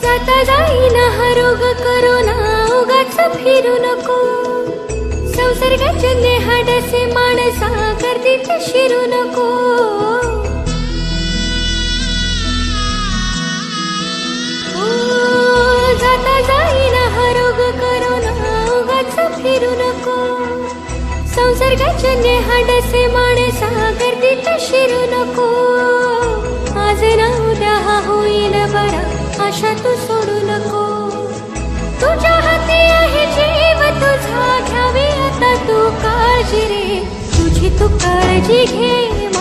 जाता जाईना हा रोग करोना उगाच फिरू नको. संसर्गाजन्य हाडसे माणसा गर्दीत शिरू नको. जाता जाईना हा रोग करोना उगाच फिरू नको. संसर्गाजन्य हाडसे माणसा गर्दीत शिरू नको. आज ना उद्या हा होईल बरा आशा तू सोडू नको. तुझ्या हाती आहे जीव तुझा घ्यावी आता तू काळजी रे. तुझी तू काळजी घे.